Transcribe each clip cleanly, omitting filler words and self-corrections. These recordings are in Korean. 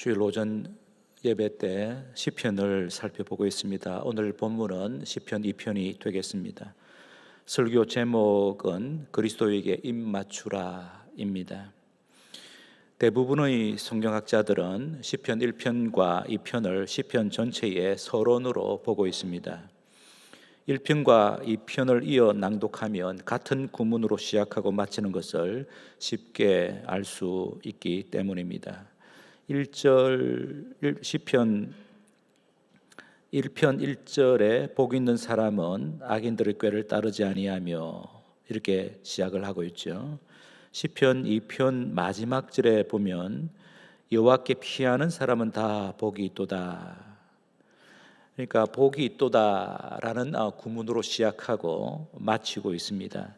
주일 오전 예배 때 시편을 살펴보고 있습니다. 오늘 본문은 시편 2편이 되겠습니다. 설교 제목은 그리스도에게 입 맞추라입니다. 대부분의 성경학자들은 시편 1편과 2편을 시편 전체의 서론으로 보고 있습니다. 1편과 2편을 이어 낭독하면 같은 구문으로 시작하고 마치는 것을 쉽게 알 수 있기 때문입니다. 1절 시편 1편 1절에 복 있는 사람은 악인들의 꾀를 따르지 아니하며 이렇게 시작을 하고 있죠. 시편 2편 마지막 절에 보면 여호와께 피하는 사람은 다 복이 있도다. 그러니까 복이 있도다라는 구문으로 시작하고 마치고 있습니다.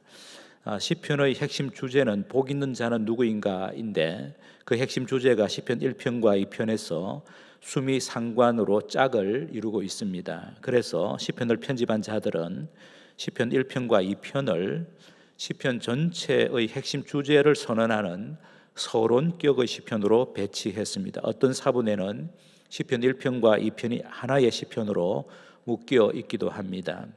시편의 핵심 주제는 복 있는 자는 누구인가인데 그 핵심 주제가 시편 1편과 2편에서 수미 상관으로 짝을 이루고 있습니다. 그래서 시편을 편집한 자들은 시편 1편과 2편을 시편 전체의 핵심 주제를 선언하는 서론격의 시편으로 배치했습니다. 어떤 사본에는 시편 1편과 2편이 하나의 시편으로 묶여 있기도 합니다.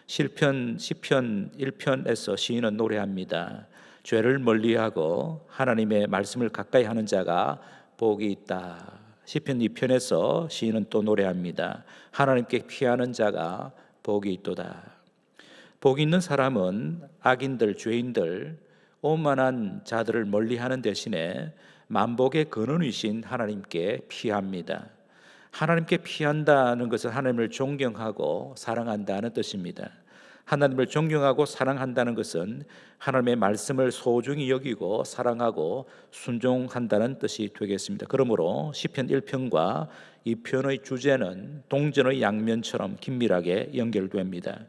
시편 1편에서 시인은 노래합니다. 죄를 멀리하고 하나님의 말씀을 가까이 하는 자가 복이 있다. 시편 2편에서 시인은 또 노래합니다. 하나님께 피하는 자가 복이 있도다. 복이 있는 사람은 악인들, 죄인들, 오만한 자들을 멀리하는 대신에 만복의 근원이신 하나님께 피합니다. 하나님께 피한다는 것은 하나님을 존경하고 사랑한다는 뜻입니다. 하나님을 존경하고 사랑한다는 것은 하나님의 말씀을 소중히 여기고 사랑하고 순종한다는 뜻이 되겠습니다. 그러므로 시편 1편과 2편의 주제는 동전의 양면처럼 긴밀하게 연결됩니다.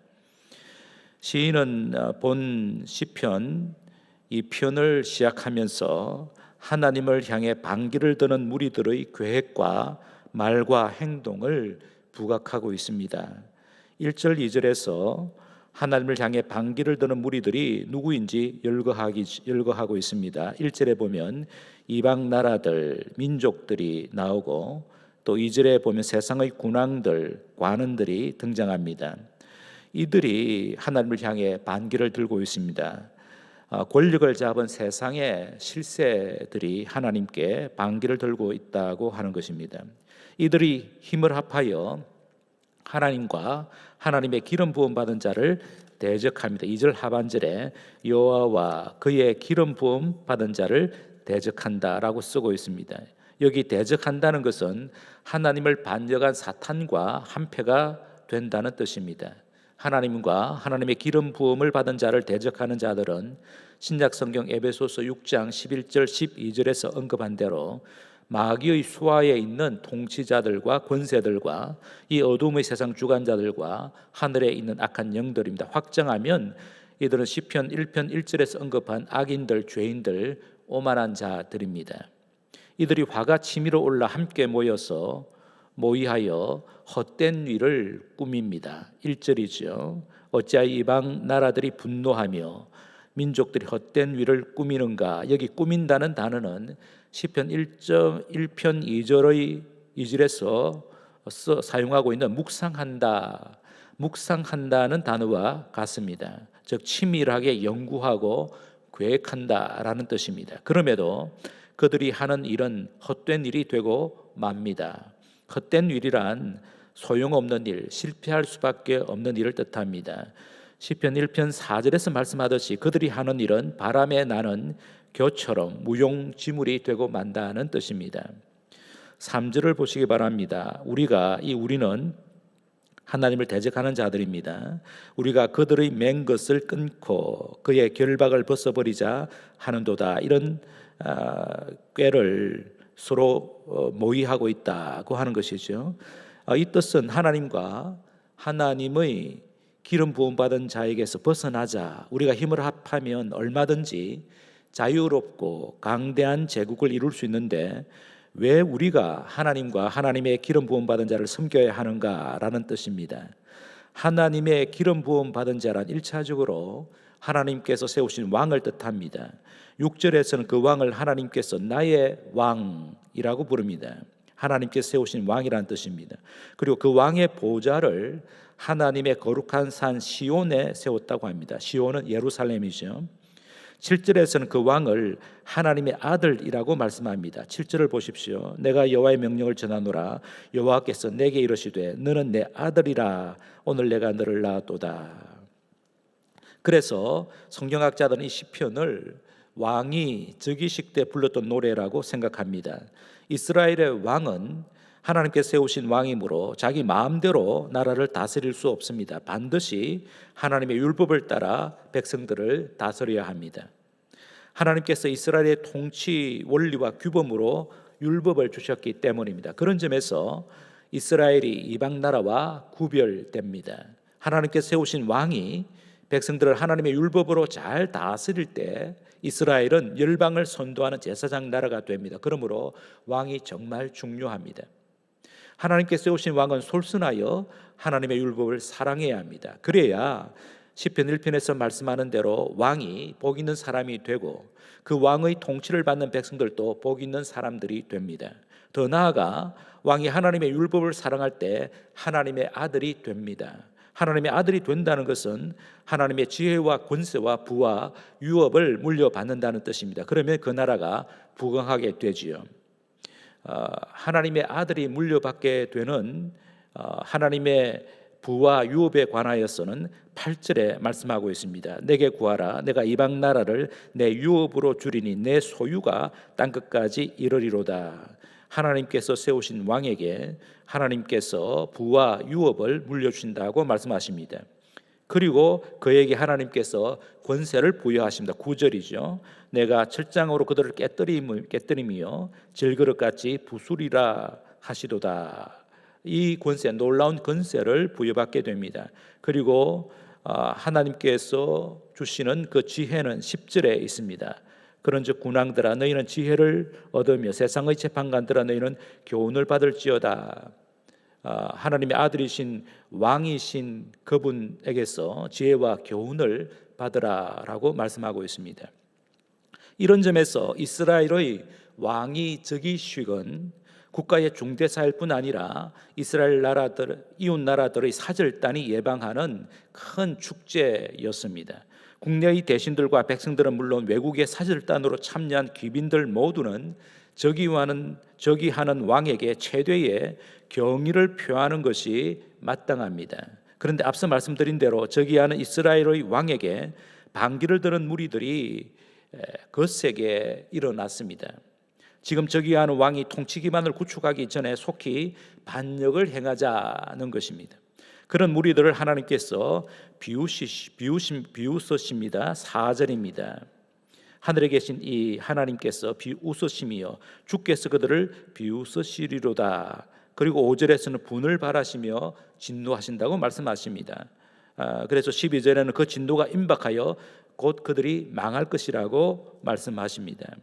시인은 본 시편 2편을 시작하면서 하나님을 향해 반기를 드는 무리들의 계획과 말과 행동을 부각하고 있습니다. 1절 2절에서 하나님을 향해 반기를 드는 무리들이 누구인지 열거하고 있습니다. 1절에 보면 이방 나라들, 민족들이 나오고 또 2절에 보면 세상의 군왕들, 관원들이 등장합니다. 이들이 하나님을 향해 반기를 들고 있습니다. 권력을 잡은 세상의 실세들이 하나님께 반기를 들고 있다고 하는 것입니다. 이들이 힘을 합하여 하나님과 하나님의 기름 부음 받은 자를 대적합니다. 2절 하반절에 여호와와 그의 기름 부음 받은 자를 대적한다라고 쓰고 있습니다. 여기 대적한다는 것은 하나님을 반역한 사탄과 한패가 된다는 뜻입니다. 하나님과 하나님의 기름 부음을 받은 자를 대적하는 자들은 신약 성경 에베소서 6장 11절 12절에서 언급한 대로 마귀의 수하에 있는 통치자들과 권세들과 이 어둠의 세상 주관자들과 하늘에 있는 악한 영들입니다. 확정하면 이들은 시편 1편 1절에서 언급한 악인들, 죄인들, 오만한 자들입니다. 이들이 화가 치밀어 올라 함께 모이하여 헛된 위를 꾸밉니다. 1절이죠. 어찌하여 이방 나라들이 분노하며 민족들이 헛된 위를 꾸미는가. 여기 꾸민다는 단어는 시편 1편 2절에서 사용하고 있는 묵상한다는 단어와 같습니다. 즉 치밀하게 연구하고 계획한다라는 뜻입니다. 그럼에도 그들이 하는 일은 헛된 일이 되고 맙니다. 헛된 일이란 소용없는 일, 실패할 수밖에 없는 일을 뜻합니다. 시편 1편 4절에서 말씀하듯이 그들이 하는 일은 바람에 나는 겨처럼 무용지물이 되고 만다는 뜻입니다. 3절을 보시기 바랍니다. 우리는 하나님을 대적하는 자들입니다. 우리가 그들의 맹 것을 끊고 그의 결박을 벗어버리자 하는도다. 이런 꾀를 서로 모의하고 있다고 하는 것이죠. 이 뜻은 하나님과 하나님의 기름 부음 받은 자에게서 벗어나자. 우리가 힘을 합하면 얼마든지 자유롭고 강대한 제국을 이룰 수 있는데 왜 우리가 하나님과 하나님의 기름 부음 받은 자를 섬겨야 하는가라는 뜻입니다. 하나님의 기름 부음 받은 자란 1차적으로 하나님께서 세우신 왕을 뜻합니다. 6절에서는 그 왕을 하나님께서 나의 왕이라고 부릅니다. 하나님께서 세우신 왕이라는 뜻입니다. 그리고 그 왕의 보좌를 하나님의 거룩한 산 시온에 세웠다고 합니다. 시온은 예루살렘이죠. 7절에서는 그 왕을 하나님의 아들이라고 말씀합니다. 7절을 보십시오. 내가 여호와의 명령을 전하노라. 여호와께서 내게 이르시되 너는 내 아들이라. 오늘 내가 너를 낳았도다. 그래서 성경학자들은 이 시편을 왕이 즉위식 때 불렀던 노래라고 생각합니다. 이스라엘의 왕은 하나님께서 세우신 왕이므로 자기 마음대로 나라를 다스릴 수 없습니다. 반드시 하나님의 율법을 따라 백성들을 다스려야 합니다. 하나님께서 이스라엘의 통치 원리와 규범으로 율법을 주셨기 때문입니다. 그런 점에서 이스라엘이 이방 나라와 구별됩니다. 하나님께서 세우신 왕이 백성들을 하나님의 율법으로 잘 다스릴 때 이스라엘은 열방을 선도하는 제사장 나라가 됩니다. 그러므로 왕이 정말 중요합니다. 하나님께서 세우신 왕은 솔선하여 하나님의 율법을 사랑해야 합니다. 그래야 시편 1편에서 말씀하는 대로 왕이 복 있는 사람이 되고 그 왕의 통치를 받는 백성들도 복 있는 사람들이 됩니다. 더 나아가 왕이 하나님의 율법을 사랑할 때 하나님의 아들이 됩니다. 하나님의 아들이 된다는 것은 하나님의 지혜와 권세와 부와 유업을 물려받는다는 뜻입니다. 그러면 그 나라가 부강하게 되지요. 하나님의 아들이 물려받게 되는 하나님의 부와 유업에 관하여서는 8절에 말씀하고 있습니다. 내게 구하라. 내가 이방 나라를 내 유업으로 주리니 내 소유가 땅끝까지 이르리로다. 하나님께서 세우신 왕에게 하나님께서 부와 유업을 물려주신다고 말씀하십니다. 그리고 그에게 하나님께서 권세를 부여하십니다. 9절이죠. 내가 철장으로 그들을 깨뜨리며 질그릇같이 부수리라 하시도다. 이 권세, 놀라운 권세를 부여받게 됩니다. 그리고 하나님께서 주시는 그 지혜는 10절에 있습니다. 그런즉 군왕들아 너희는 지혜를 얻으며 세상의 재판관들아 너희는 교훈을 받을지어다. 하나님의 아들이신 왕이신 그분에게서 지혜와 교훈을 받으라라고 말씀하고 있습니다. 이런 점에서 이스라엘의 왕이 즉위식은 국가의 중대사일 뿐 아니라 이스라엘 나라들, 이웃 나라들의 사절단이 예방하는 큰 축제였습니다. 국내의 대신들과 백성들은 물론 외국의 사절단으로 참여한 귀빈들 모두는 즉위하는 왕에게 최대의 경의를 표하는 것이 마땅합니다. 그런데 앞서 말씀드린 대로 즉위하는 이스라엘의 왕에게 반기를 들은 무리들이 거세게 일어났습니다. 지금 즉위하는 왕이 통치 기반을 구축하기 전에 속히 반역을 행하자는 것입니다. 그런 무리들을 하나님께서 비웃으십니다. 4절입니다. 하늘에 계신 이 하나님께서 비웃으시며 주께서 그들을 비웃으시리로다. 그리고 5절에서는 분을 발하시며 진노하신다고 말씀하십니다. 그래서 12절에는 그 진노가 임박하여 곧 그들이 망할 것이라고 말씀하십니다.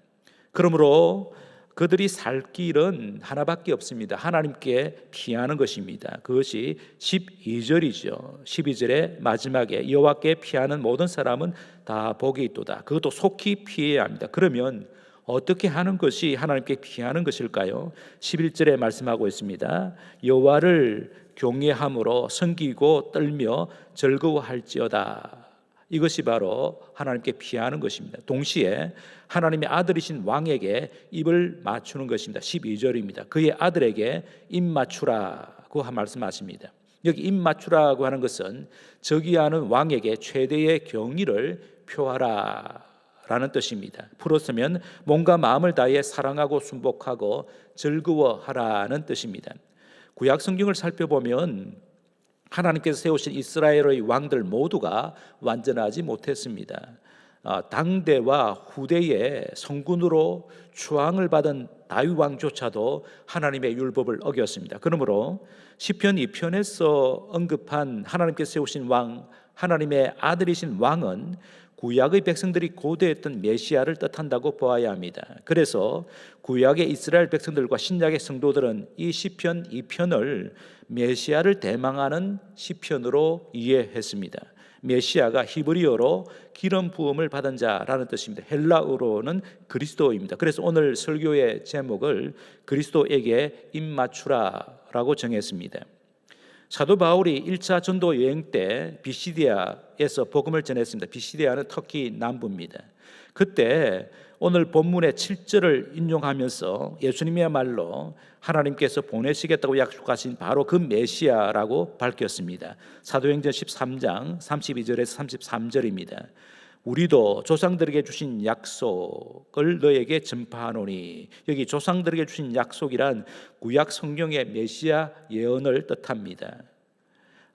그러므로 그들이 살 길은 하나밖에 없습니다. 하나님께 피하는 것입니다. 그것이 12절이죠. 12절의 마지막에 여호와께 피하는 모든 사람은 다 복이 있도다. 그것도 속히 피해야 합니다. 그러면 어떻게 하는 것이 하나님께 피하는 것일까요? 11절에 말씀하고 있습니다. 여호와를 경외함으로 섬기고 떨며 즐거워할지어다. 이것이 바로 하나님께 피하는 것입니다. 동시에 하나님의 아들이신 왕에게 입을 맞추는 것입니다. 12절입니다. 그의 아들에게 입 맞추라고 말씀하십니다. 여기 입 맞추라고 하는 것은 즉위하는 왕에게 최대의 경의를 표하라라는 뜻입니다. 풀었으면 몸과 마음을 다해 사랑하고 순복하고 즐거워하라는 뜻입니다. 구약 성경을 살펴보면 하나님께서 세우신 이스라엘의 왕들 모두가 완전하지 못했습니다. 당대와 후대의 성군으로 추앙을 받은 다윗 왕조차도 하나님의 율법을 어겼습니다. 그러므로 시편 2편에서 언급한 하나님께서 세우신 왕, 하나님의 아들이신 왕은 구약의 백성들이 고대했던 메시아를 뜻한다고 보아야 합니다. 그래서 구약의 이스라엘 백성들과 신약의 성도들은 이 시편 2편을 메시아를 대망하는 시편으로 이해했습니다. 메시아가 히브리어로 기름 부음을 받은 자라는 뜻입니다. 헬라어로는 그리스도입니다. 그래서 오늘 설교의 제목을 그리스도에게 입맞추라라고 정했습니다. 사도 바울이 1차 전도 여행 때 비시디아에서 복음을 전했습니다. 비시디아는 터키 남부입니다. 그때 오늘 본문의 7절을 인용하면서 예수님이야말로 하나님께서 보내시겠다고 약속하신 바로 그 메시아라고 밝혔습니다. 사도행전 13장 32절에서 33절입니다. 우리도 조상들에게 주신 약속을 너에게 전파하노니, 여기 조상들에게 주신 약속이란 구약 성경의 메시아 예언을 뜻합니다.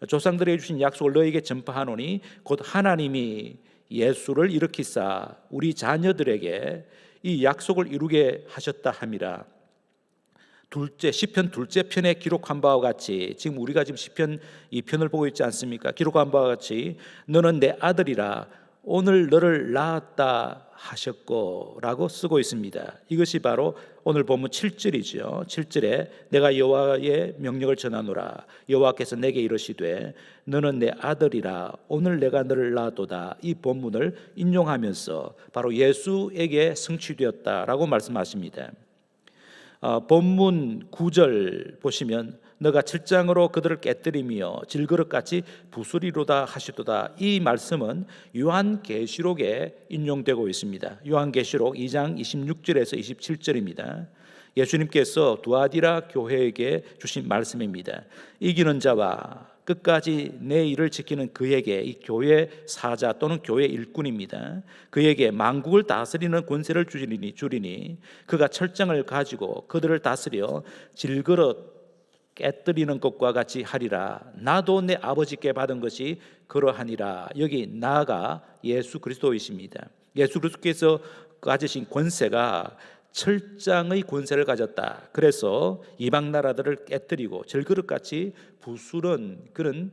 조상들에게 주신 약속을 너에게 전파하노니 곧 하나님이 예수를 일으키사 우리 자녀들에게 이 약속을 이루게 하셨다 함이라. 시편 둘째 편에 기록한 바와 같이, 지금 우리가 지금 시편 2편을 보고 있지 않습니까? 기록한 바와 같이 너는 내 아들이라 오늘 너를 낳았다 하셨고 라고 쓰고 있습니다. 이것이 바로 오늘 본문 7절이죠. 7절에 내가 여호와의 명령을 전하노라. 여호와께서 내게 이르시되 너는 내 아들이라 오늘 내가 너를 낳았도다. 이 본문을 인용하면서 바로 예수에게 성취되었다라고 말씀하십니다. 본문 9절 보시면 너가 칠장으로 그들을 깨뜨리며 질그릇같이 부수리로다 하시도다. 이 말씀은 요한계시록에 인용되고 있습니다. 요한계시록 2장 26절에서 27절입니다. 예수님께서 두아디라 교회에게 주신 말씀입니다. 이기는 자와 끝까지 내 일을 지키는 그에게, 이 교회 사자 또는 교회 일꾼입니다. 그에게 만국을 다스리는 권세를 주리니 그가 철장을 가지고 그들을 다스려 질그릇 깨뜨리는 것과 같이 하리라. 나도 내 아버지께 받은 것이 그러하니라. 여기 나가 예수 그리스도이십니다. 예수 그리스도께서 가지신 권세가 철장의 권세를 가졌다. 그래서 이방 나라들을 깨뜨리고 질그릇같이 부수는 그런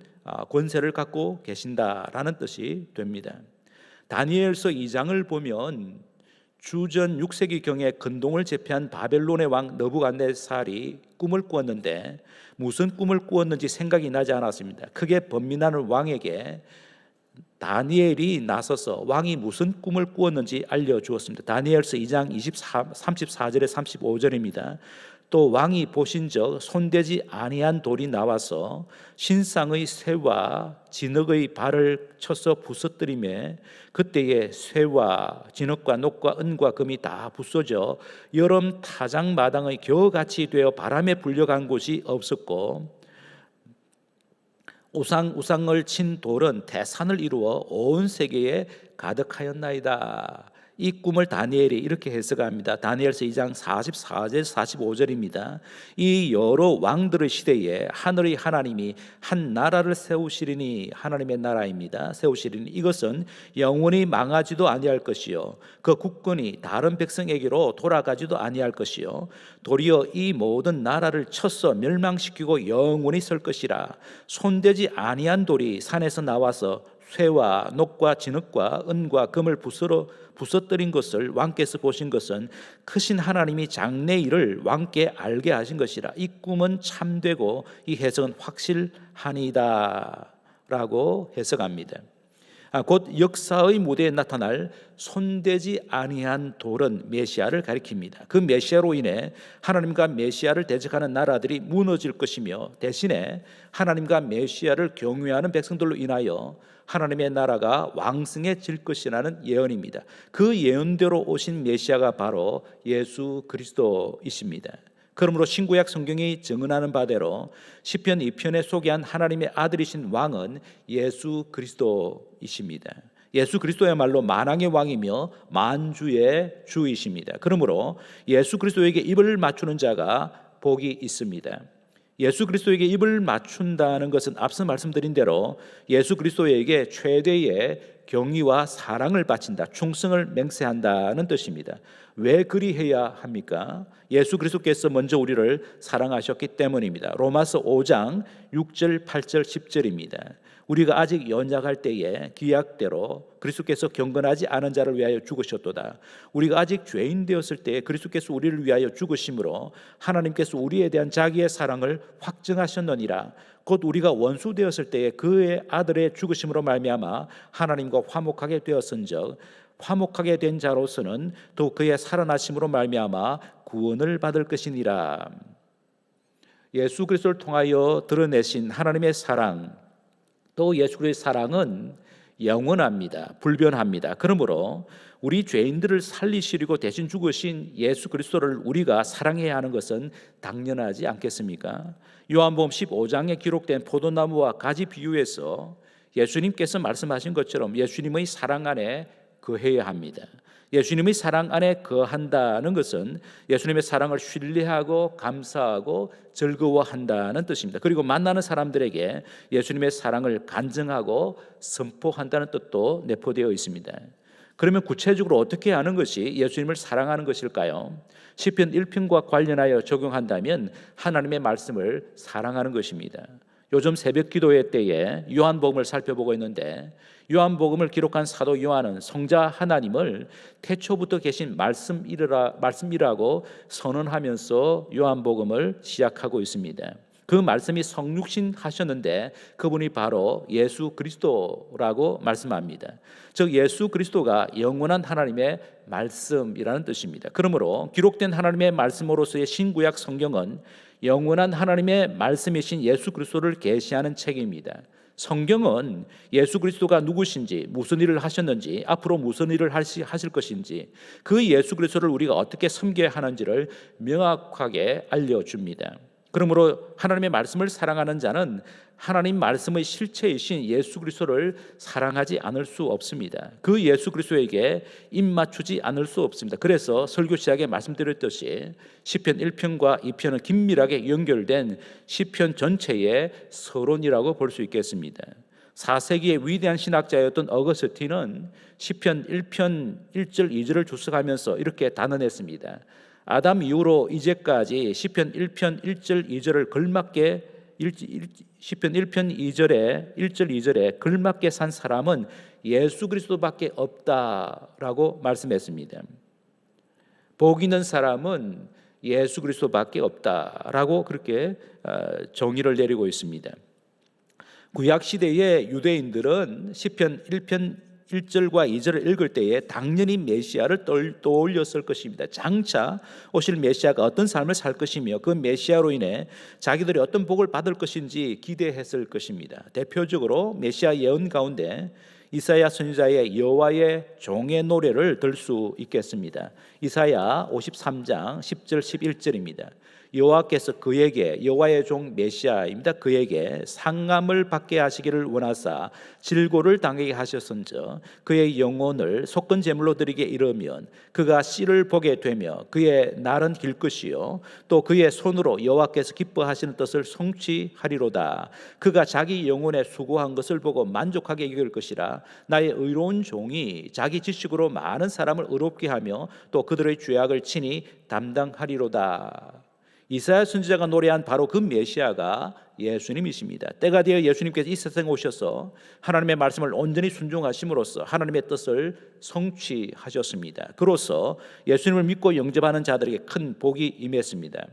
권세를 갖고 계신다라는 뜻이 됩니다. 다니엘서 2장을 보면 주전 6세기경에 근동을 제패한 바벨론의 왕 느부갓네살이 꿈을 꾸었는데 무슨 꿈을 꾸었는지 생각이 나지 않았습니다. 크게 번민하는 왕에게 다니엘이 나서서 왕이 무슨 꿈을 꾸었는지 알려주었습니다. 다니엘서 2장 34절에 35절입니다. 또 왕이 보신 적 손대지 아니한 돌이 나와서 신상의 쇠와 진흙의 발을 쳐서 부서뜨리매 그때에 쇠와 진흙과 녹과 은과 금이 다 부서져 여름 타작마당의 겨같이 되어 바람에 불려간 곳이 없었고 우상을 친 돌은 대산을 이루어 온 세계에 가득하였나이다. 이 꿈을 다니엘이 이렇게 해석합니다. 다니엘서 2장 44절 45절입니다. 이 여러 왕들의 시대에 하늘의 하나님이 한 나라를 세우시리니, 하나님의 나라입니다. 세우시리니 이것은 영원히 망하지도 아니할 것이요 그 국권이 다른 백성에게로 돌아가지도 아니할 것이요 도리어 이 모든 나라를 쳐서 멸망시키고 영원히 설 것이라. 손대지 아니한 돌이 산에서 나와서 쇠와 녹과 진흙과 은과 금을 부서뜨린 것을 왕께서 보신 것은 크신 하나님이 장래 일을 왕께 알게 하신 것이라. 이 꿈은 참되고 이 해석은 확실하니이다 라고 해석합니다. 곧 역사의 무대에 나타날 손대지 아니한 돌은 메시아를 가리킵니다. 그 메시아로 인해 하나님과 메시아를 대적하는 나라들이 무너질 것이며 대신에 하나님과 메시아를 경외하는 백성들로 인하여 하나님의 나라가 왕승해질 것이라는 예언입니다. 그 예언대로 오신 메시아가 바로 예수 그리스도이십니다. 그러므로 신구약 성경이 증언하는 바대로 시편 2편에 소개한 하나님의 아들이신 왕은 예수 그리스도이십니다. 예수 그리스도야말로 만왕의 왕이며 만주의 주이십니다. 그러므로 예수 그리스도에게 입을 맞추는 자가 복이 있습니다. 예수 그리스도에게 입을 맞춘다는 것은 앞서 말씀드린 대로 예수 그리스도에게 최대의 경의와 사랑을 바친다, 충성을 맹세한다는 뜻입니다. 왜 그리해야 합니까? 예수 그리스도께서 먼저 우리를 사랑하셨기 때문입니다. 로마서 5장 6절, 8절, 10절입니다. 우리가 아직 연약할 때에 기약대로 그리스도께서 경건하지 않은 자를 위하여 죽으셨도다. 우리가 아직 죄인 되었을 때에 그리스도께서 우리를 위하여 죽으심으로 하나님께서 우리에 대한 자기의 사랑을 확증하셨느니라. 곧 우리가 원수 되었을 때에 그의 아들의 죽으심으로 말미암아 하나님과 화목하게 되었은즉 화목하게 된 자로서는 또 그의 살아나심으로 말미암아 구원을 받을 것이니라. 예수 그리스도를 통하여 드러내신 하나님의 사랑, 또 예수 그리스도의 사랑은 영원합니다. 불변합니다. 그러므로 우리 죄인들을 살리시려고 대신 죽으신 예수 그리스도를 우리가 사랑해야 하는 것은 당연하지 않겠습니까? 요한복음 15장에 기록된 포도나무와 가지 비유에서 예수님께서 말씀하신 것처럼 예수님의 사랑 안에 거해야 합니다. 예수님의 사랑 안에 거한다는 것은 예수님의 사랑을 신뢰하고 감사하고 즐거워한다는 뜻입니다. 그리고 만나는 사람들에게 예수님의 사랑을 간증하고 선포한다는 뜻도 내포되어 있습니다. 그러면 구체적으로 어떻게 하는 것이 예수님을 사랑하는 것일까요? 시편 1편과 관련하여 적용한다면 하나님의 말씀을 사랑하는 것입니다. 요즘 새벽 기도회 때에 요한복음을 살펴보고 있는데 요한복음을 기록한 사도 요한은 성자 하나님을 태초부터 계신 말씀이라고 선언하면서 요한복음을 시작하고 있습니다. 그 말씀이 성육신 하셨는데 그분이 바로 예수 그리스도라고 말씀합니다. 즉 예수 그리스도가 영원한 하나님의 말씀이라는 뜻입니다. 그러므로 기록된 하나님의 말씀으로서의 신구약 성경은 영원한 하나님의 말씀이신 예수 그리스도를 계시하는 책입니다. 성경은 예수 그리스도가 누구신지, 무슨 일을 하셨는지, 앞으로 무슨 일을 하실 것인지, 그 예수 그리스도를 우리가 어떻게 섬겨야 하는지를 명확하게 알려줍니다. 그러므로 하나님의 말씀을 사랑하는 자는 하나님 말씀의 실체이신 예수 그리스도를 사랑하지 않을 수 없습니다. 그 예수 그리스도에게 입 맞추지 않을 수 없습니다. 그래서 설교 시작에 말씀드렸듯이 시편 1편과 2편은 긴밀하게 연결된 시편 전체의 서론이라고 볼 수 있겠습니다. 4세기의 위대한 신학자였던 어거스틴은 시편 1편 1절 2절을 주석하면서 이렇게 단언했습니다. 아담 이후로 이제까지 시편 1편 1절 2절을 걸맞게 시편 1편 2절에 1절 2절에 걸맞게 산 사람은 예수 그리스도밖에 없다라고 말씀했습니다. 복 있는 사람은 예수 그리스도밖에 없다라고 그렇게 정의를 내리고 있습니다. 구약 시대의 유대인들은 시편 1편 1절과 2절을 읽을 때에 당연히 메시아를 떠올렸을 것입니다. 장차 오실 메시아가 어떤 삶을 살 것이며 그 메시아로 인해 자기들이 어떤 복을 받을 것인지 기대했을 것입니다. 대표적으로 메시아 예언 가운데 이사야 선지자의 여호와의 종의 노래를 들 수 있겠습니다. 이사야 53장 10절 11절입니다. 여호와께서 그에게, 여호와의 종 메시아입니다, 그에게 상함을 받게 하시기를 원하사 질고를 당하게 하셨은즉 그의 영혼을 속건 제물로 드리게 이르면 그가 씨를 보게 되며 그의 날은 길 것이요 또 그의 손으로 여호와께서 기뻐하시는 뜻을 성취하리로다. 그가 자기 영혼에 수고한 것을 보고 만족하게 여길 것이라. 나의 의로운 종이 자기 지식으로 많은 사람을 의롭게 하며 또 그들의 죄악을 친히 담당하리로다. 이사야 선지자가 노래한 바로 그 메시아가 예수님이십니다. 때가 되어 예수님께서 이 세상에 오셔서 하나님의 말씀을 온전히 순종하심으로써 하나님의 뜻을 성취하셨습니다. 그로써 예수님을 믿고 영접하는 자들에게 큰 복이 임했습니다.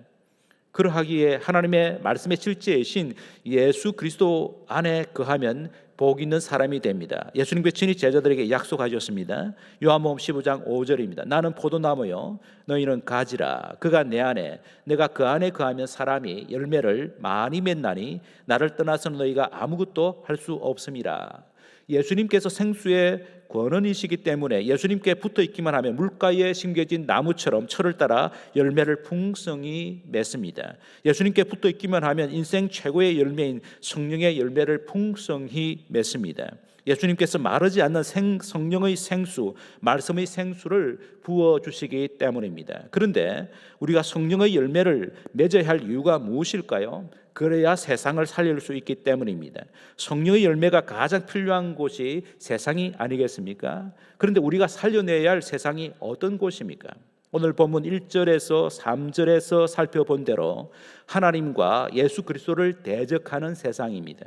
그러하기에 하나님의 말씀의 실제이신 예수 그리스도 안에 거하면 복 있는 사람이 됩니다. 예수님께서 친히 제자들에게 약속하셨습니다. 요한복음 15장 5절입니다. 나는 포도나무요 너희는 가지라. 그가 내 안에 내가 그 안에 거하면 사람이 열매를 많이 맺나니 나를 떠나서는 너희가 아무것도 할 수 없음이라. 예수님께서 생수의 권원이시기 때문에 예수님께 붙어 있기만 하면 물가에 심겨진 나무처럼 철을 따라 열매를 풍성히 맺습니다. 예수님께 붙어 있기만 하면 인생 최고의 열매인 성령의 열매를 풍성히 맺습니다. 예수님께서 마르지 않는 성령의 생수, 말씀의 생수를 부어주시기 때문입니다. 그런데 우리가 성령의 열매를 맺어야 할 이유가 무엇일까요? 그래야 세상을 살릴 수 있기 때문입니다. 성령의 열매가 가장 필요한 곳이 세상이 아니겠습니까? 그런데 우리가 살려내야 할 세상이 어떤 곳입니까? 오늘 본문 1절에서 3절에서 살펴본 대로 하나님과 예수 그리스도를 대적하는 세상입니다.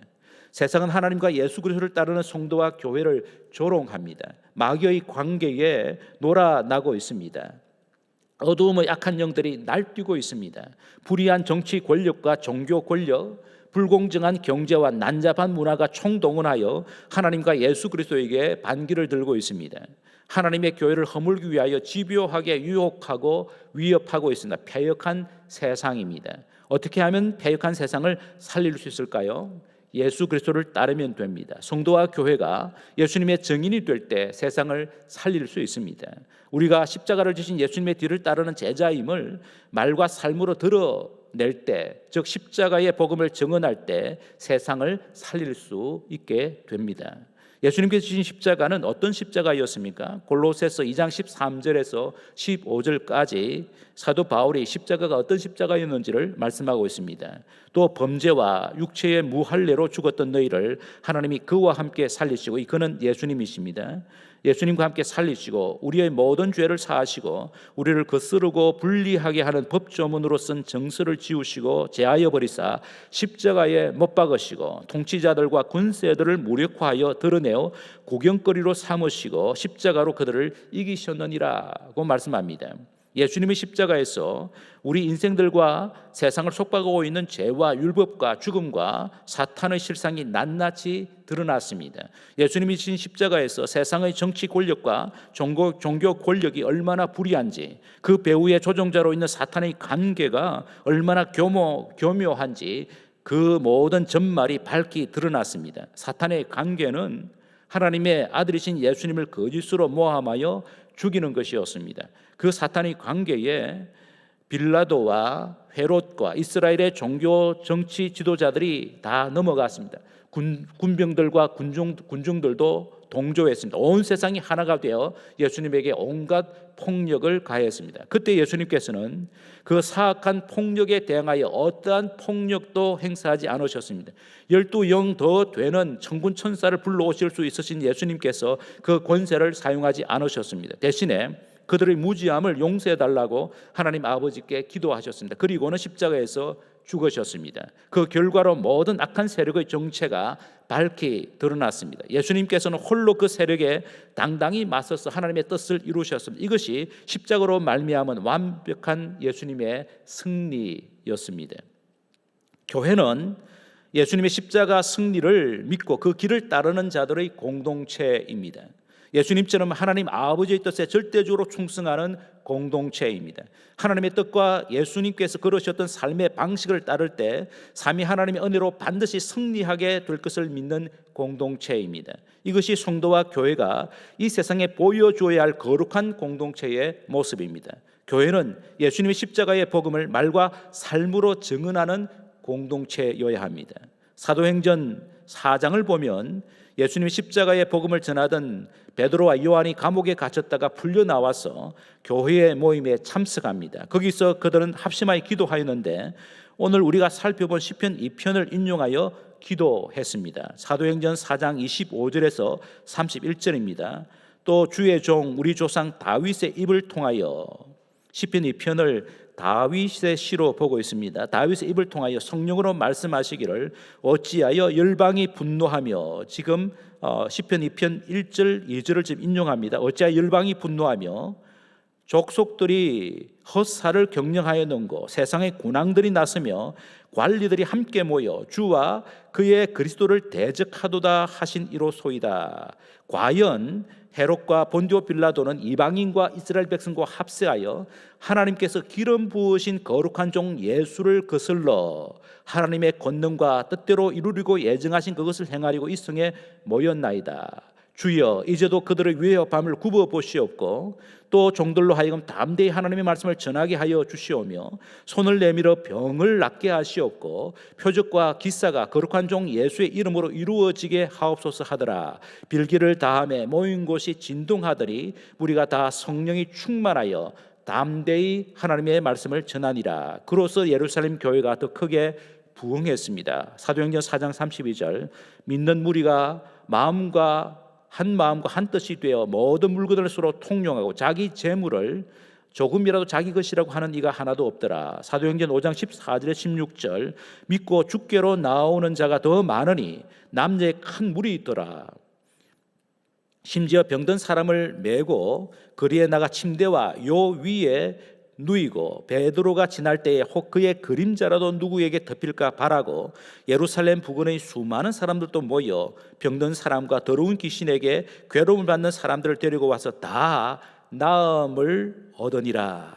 세상은 하나님과 예수 그리스도를 따르는 성도와 교회를 조롱합니다. 마귀의 관계에 놀아나고 있습니다. 어두움의 악한 영들이 날뛰고 있습니다. 불의한 정치 권력과 종교 권력, 불공정한 경제와 난잡한 문화가 총동원하여 하나님과 예수 그리스도에게 반기를 들고 있습니다. 하나님의 교회를 허물기 위하여 집요하게 유혹하고 위협하고 있습니다. 패역한 세상입니다. 어떻게 하면 패역한 세상을 살릴 수 있을까요? 예수 그리스도를 따르면 됩니다. 성도와 교회가 예수님의 증인이 될 때 세상을 살릴 수 있습니다. 우리가 십자가를 지신 예수님의 뒤를 따르는 제자임을 말과 삶으로 드러낼 때, 즉 십자가의 복음을 증언할 때 세상을 살릴 수 있게 됩니다. 예수님께서 지신 십자가는 어떤 십자가였습니까? 골로새서 2장 13절에서 15절까지 사도 바울이 십자가가 어떤 십자가였는지를 말씀하고 있습니다. 또 범죄와 육체의 무할례로 죽었던 너희를 하나님이 그와 함께 살리시고, 그는 예수님이십니다. 예수님과 함께 살리시고 우리의 모든 죄를 사하시고 우리를 거스르고 불리하게 하는 법조문으로 쓴 정서를 지우시고 제하여 버리사 십자가에 못 박으시고 통치자들과 군세들을 무력화하여 드러내어 구경거리로 삼으시고 십자가로 그들을 이기셨느니라고 말씀합니다. 예수님의 십자가에서 우리 인생들과 세상을 속박하고 있는 죄와 율법과 죽음과 사탄의 실상이 낱낱이 드러났습니다. 예수님이 지신 십자가에서 세상의 정치 권력과 종교 권력이 얼마나 불의한지, 그 배후의 조종자로 있는 사탄의 관계가 얼마나 교묘한지 그 모든 전말이 밝히 드러났습니다. 사탄의 관계는 하나님의 아들이신 예수님을 거짓으로 모함하여 죽이는 것이었습니다. 그 사탄의 관계에 빌라도와 헤롯과 이스라엘의 종교 정치 지도자들이 다 넘어갔습니다. 군병들과 군중들도 동조했습니다. 온 세상이 하나가 되어 예수님에게 온갖 폭력을 가했습니다. 그때 예수님께서는 그 사악한 폭력에 대항하여 어떠한 폭력도 행사하지 않으셨습니다. 12영 더 되는 천군 천사를 불러오실 수 있으신 예수님께서 그 권세를 사용하지 않으셨습니다. 대신에 그들의 무지함을 용서해달라고 하나님 아버지께 기도하셨습니다. 그리고는 십자가에서 죽으셨습니다. 그 결과로 모든 악한 세력의 정체가 밝히 드러났습니다. 예수님께서는 홀로 그 세력에 당당히 맞서서 하나님의 뜻을 이루셨습니다. 이것이 십자가로 말미암은 완벽한 예수님의 승리였습니다. 교회는 예수님의 십자가 승리를 믿고 그 길을 따르는 자들의 공동체입니다. 예수님처럼 하나님 아버지의 뜻에 절대적으로 충성하는 공동체입니다. 하나님의 뜻과 예수님께서 걸으셨던 삶의 방식을 따를 때 삼위 하나님의 은혜로 반드시 승리하게 될 것을 믿는 공동체입니다. 이것이 성도와 교회가 이 세상에 보여줘야 할 거룩한 공동체의 모습입니다. 교회는 예수님의 십자가의 복음을 말과 삶으로 증언하는 공동체여야 합니다. 사도행전 4장을 보면 예수님이 십자가의 복음을 전하던 베드로와 요한이 감옥에 갇혔다가 풀려 나와서 교회의 모임에 참석합니다. 거기서 그들은 합심하여 기도하였는데 오늘 우리가 살펴본 시편 2편을 인용하여 기도했습니다. 사도행전 4장 25절에서 31절입니다. 또 주의 종 우리 조상 다윗의 입을 통하여 시편 2편을 다윗의 시로 보고 있습니다. 다윗의 입을 통하여 성령으로 말씀하시기를 어찌하여 열방이 분노하며, 지금 시편 2편 1절 2절을 지금 인용합니다. 어찌하여 열방이 분노하며 족속들이 헛살을 경영하였는고 세상의 군왕들이 나서며 관리들이 함께 모여 주와 그의 그리스도를 대적하도다 하신 이로소이다. 과연 헤롯과 본디오 빌라도는 이방인과 이스라엘 백성과 합세하여 하나님께서 기름 부으신 거룩한 종 예수를 거슬러 하나님의 권능과 뜻대로 이루리고 예정하신 그것을 행하려고 이 성에 모였나이다. 주여 이제도 그들의 위와 밤을 굽어 보시옵고 또 종들로 하여금 담대히 하나님의 말씀을 전하게 하여 주시오며 손을 내밀어 병을 낫게 하시옵고 표적과 기사가 거룩한 종 예수의 이름으로 이루어지게 하옵소서 하더라. 빌기를 다함에 모인 곳이 진동하더니 우리가 다 성령이 충만하여 담대히 하나님의 말씀을 전하니라. 그로써 예루살렘 교회가 더 크게 부흥했습니다. 사도행전 4장 32절 믿는 무리가 한 마음과 한 뜻이 되어 모든 물건을 서로 통용하고 자기 재물을 조금이라도 자기 것이라고 하는 이가 하나도 없더라. 사도행전 5장 14절에 16절 믿고 주께로 나오는 자가 더 많으니 남녀의 큰 물이 있더라. 심지어 병든 사람을 메고 거리에 나가 침대와 요 위에 누이고 베드로가 지날 때에 혹 그의 그림자라도 누구에게 덮일까 바라고 예루살렘 부근의 수많은 사람들도 모여 병든 사람과 더러운 귀신에게 괴로움을 받는 사람들을 데리고 와서 다 나음을 얻으니라.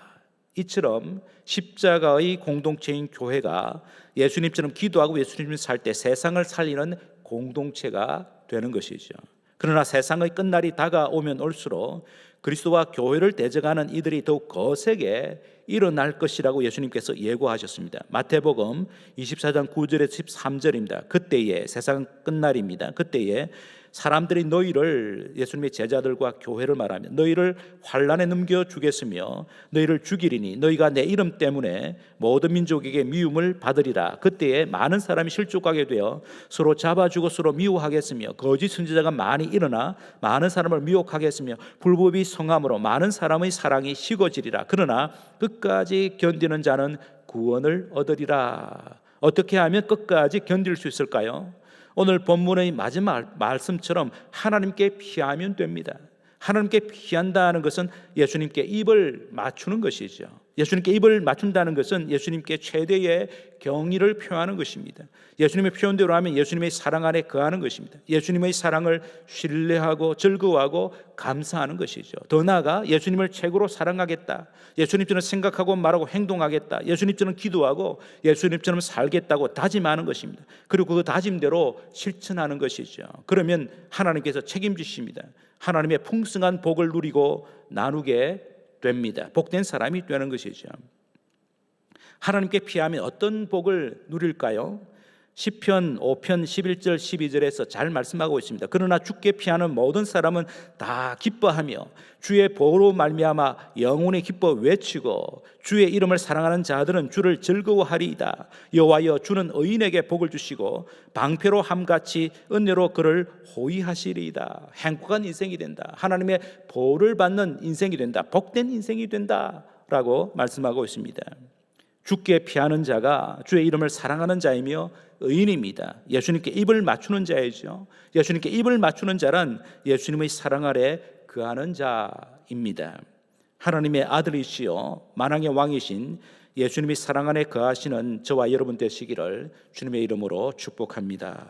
이처럼 십자가의 공동체인 교회가 예수님처럼 기도하고 예수님을 살 때 세상을 살리는 공동체가 되는 것이죠. 그러나 세상의 끝날이 다가오면 올수록 그리스도와 교회를 대적하는 이들이 더욱 거세게 일어날 것이라고 예수님께서 예고하셨습니다. 마태복음 24장 9절에서 13절입니다. 그때에 세상 끝날입니다. 그때에 사람들이 너희를, 예수님의 제자들과 교회를 말하며 너희를 환난에 넘겨 주겠으며 너희를 죽이리니 너희가 내 이름 때문에 모든 민족에게 미움을 받으리라. 그때에 많은 사람이 실족하게 되어 서로 잡아주고 서로 미워하겠으며 거짓 선지자가 많이 일어나 많은 사람을 미혹하겠으며 불법이 성함으로 많은 사람의 사랑이 식어지리라. 그러나 끝까지 견디는 자는 구원을 얻으리라. 어떻게 하면 끝까지 견딜 수 있을까요? 오늘 본문의 마지막 말씀처럼 하나님께 피하면 됩니다. 하나님께 피한다는 것은 예수님께 입을 맞추는 것이죠. 예수님께 입을 맞춘다는 것은 예수님께 최대의 경의를 표하는 것입니다. 예수님의 표현대로 하면 예수님의 사랑 안에 거하는 것입니다. 예수님의 사랑을 신뢰하고 즐거워하고 감사하는 것이죠. 더 나아가 예수님을 최고로 사랑하겠다, 예수님처럼 생각하고 말하고 행동하겠다, 예수님처럼 기도하고 예수님처럼 살겠다고 다짐하는 것입니다. 그리고 그 다짐대로 실천하는 것이죠. 그러면 하나님께서 책임지십니다. 하나님의 풍성한 복을 누리고 나누게 됩니다. 복된 사람이 되는 것이죠. 하나님께 피하면 어떤 복을 누릴까요? 시편 5편 11절 12절에서 잘 말씀하고 있습니다. 그러나 주께 피하는 모든 사람은 다 기뻐하며 주의 보호로 말미암아 영원히 기뻐 외치고 주의 이름을 사랑하는 자들은 주를 즐거워하리이다. 여호와여, 주는 의인에게 복을 주시고 방패로 함같이 은혜로 그를 호위하시리이다. 행복한 인생이 된다. 하나님의 보호를 받는 인생이 된다. 복된 인생이 된다라고 말씀하고 있습니다. 주께 피하는 자가 주의 이름을 사랑하는 자이며 의인입니다. 예수님께 입을 맞추는 자이죠. 예수님께 입을 맞추는 자는 예수님의 사랑 아래 거하는 자입니다. 하나님의 아들이시요 만왕의 왕이신 예수님의 사랑 안에 거하시는 저와 여러분 되시기를 주님의 이름으로 축복합니다.